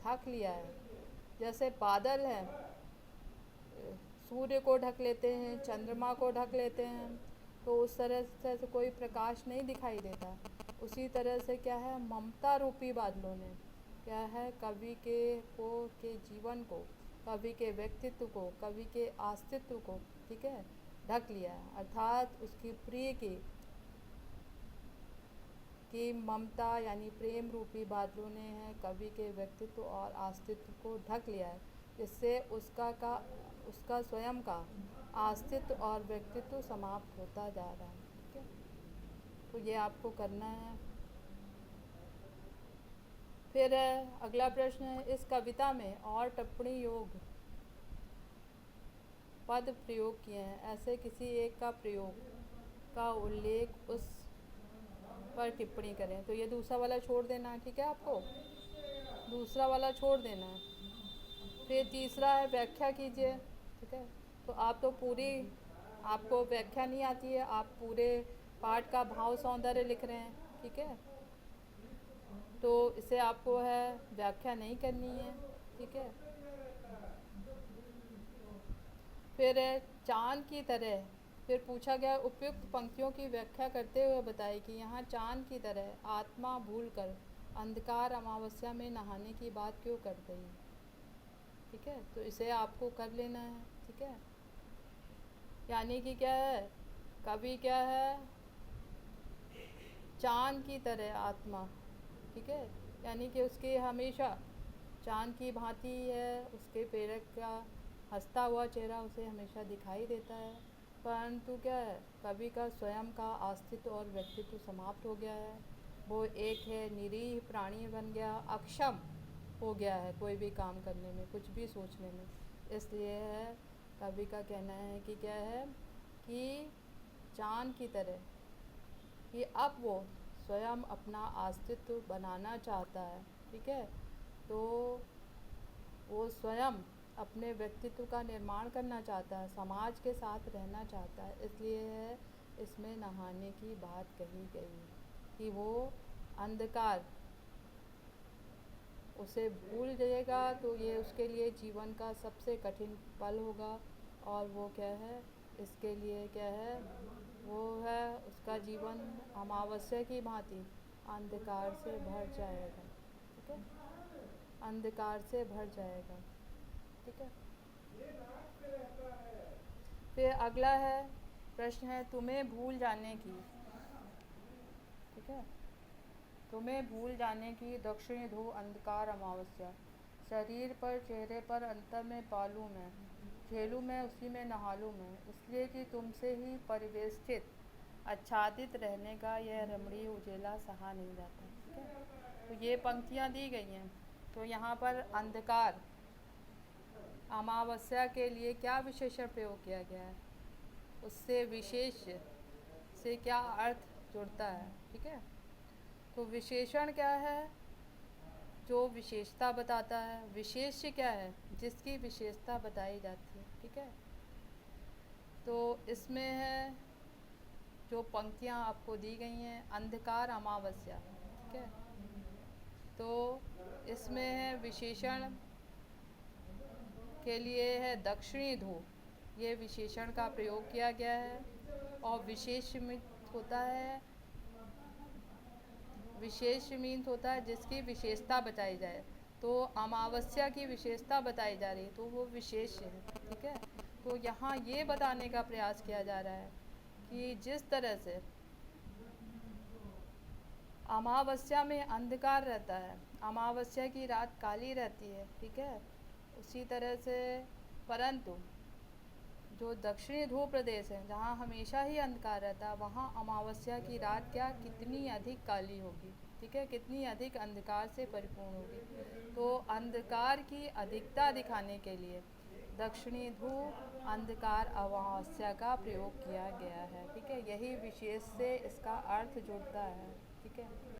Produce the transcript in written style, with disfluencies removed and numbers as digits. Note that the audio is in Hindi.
ढक लिया है। जैसे बादल हैं, सूर्य को ढक लेते हैं, चंद्रमा को ढक लेते हैं, तो उस तरह से कोई प्रकाश नहीं दिखाई देता। उसी तरह से क्या है, ममता रूपी बादलों ने क्या है, कवि के जीवन को, कवि के व्यक्तित्व को, कवि के अस्तित्व को, ठीक है, ढक लिया है। अर्थात उसकी प्रिय की ममता यानी प्रेम रूपी बादलों ने है कवि के व्यक्तित्व और अस्तित्व को ढक लिया है, जिससे उसका स्वयं का अस्तित्व और व्यक्तित्व समाप्त होता जा रहा है। ठीक है, तो ये आपको करना है। फिर अगला प्रश्न है, इस कविता में और टिप्पणी योग पद प्रयोग किए हैं, ऐसे किसी एक का प्रयोग का उल्लेख उस पर टिप्पणी करें। तो ये दूसरा वाला छोड़ देना है, ठीक है, आपको दूसरा वाला छोड़ देना है। फिर तीसरा है, व्याख्या कीजिए। ठीक है, तो आपको व्याख्या नहीं आती है, आप पूरे पाठ का भाव सौंदर्य लिख रहे हैं। ठीक है, तो इसे आपको है व्याख्या नहीं करनी है। ठीक है, फिर चांद की तरह, फिर पूछा गया उपयुक्त पंक्तियों की व्याख्या करते हुए बताए कि यहाँ चांद की तरह आत्मा भूलकर अंधकार अमावस्या में नहाने की बात क्यों कर रही है। ठीक है, तो इसे आपको कर लेना है। ठीक है, यानी कि क्या है, कवि क्या है, चांद की तरह आत्मा, ठीक है, यानी कि उसकी हमेशा चांद की भांति है, उसके प्रेरक का हंसता हुआ चेहरा उसे हमेशा दिखाई देता है, परंतु क्या है, कवि का स्वयं का अस्तित्व और व्यक्तित्व समाप्त हो गया है। वो एक है निरीह प्राणी बन गया, अक्षम हो गया है कोई भी काम करने में, कुछ भी सोचने में। इसलिए है कवि का कहना है कि क्या है, कि चांद की तरह कि अब वो स्वयं अपना अस्तित्व बनाना चाहता है। ठीक है, तो वो स्वयं अपने व्यक्तित्व का निर्माण करना चाहता है, समाज के साथ रहना चाहता है। इसलिए है इसमें नहाने की बात कही गई कि वो अंधकार उसे भूल जाएगा, तो ये उसके लिए जीवन का सबसे कठिन पल होगा। और वो क्या है, इसके लिए क्या है, वो है उसका जीवन अमावस्या की भांति अंधकार से भर जाएगा। ठीक है, अंधकार से भर जाएगा। ठीक है, फिर अगला है प्रश्न है, तुम्हें भूल जाने की। ठीक है, तुम्हें भूल जाने की दक्षिणी ध्रुव अंधकार अमावस्या, शरीर पर चेहरे पर अंतर में पालू मैं, झेलू मैं उसी में नहालू मैं, इसलिए कि तुमसे ही परिवेष्टित आच्छादित रहने का यह रमणीय उजेला सहा नहीं जाता। ठीक है, तो ये पंक्तियाँ दी गई हैं। तो यहाँ पर अंधकार अमावस्या के लिए क्या विशेषण प्रयोग किया गया है, उससे विशेष से क्या अर्थ जुड़ता है। ठीक है, तो विशेषण क्या है, जो विशेषता बताता है। विशेष्य क्या है, जिसकी विशेषता बताई जाती है। ठीक है, तो इसमें है जो पंक्तियाँ आपको दी गई हैं, अंधकार अमावस्या। ठीक है, तो इसमें है विशेषण के लिए है दक्षिणी ध्रुव, ये विशेषण का प्रयोग किया गया है। और विशेष होता है, विशेष मीन्स होता है जिसकी विशेषता बताई जाए। तो अमावस्या की विशेषता बताई जा रही है, तो वो विशेष है। ठीक है, तो यहाँ ये बताने का प्रयास किया जा रहा है कि जिस तरह से अमावस्या में अंधकार रहता है, अमावस्या की रात काली रहती है। ठीक है, उसी तरह से परंतु जो दक्षिणी ध्रुव प्रदेश है जहाँ हमेशा ही अंधकार रहता है, वहाँ अमावस्या की रात क्या कितनी अधिक काली होगी। ठीक है, कितनी अधिक अंधकार से परिपूर्ण होगी। तो अंधकार की अधिकता दिखाने के लिए दक्षिणी ध्रुव अंधकार अमावस्या का प्रयोग किया गया है। ठीक है, यही विशेष से इसका अर्थ जुड़ता है। ठीक है।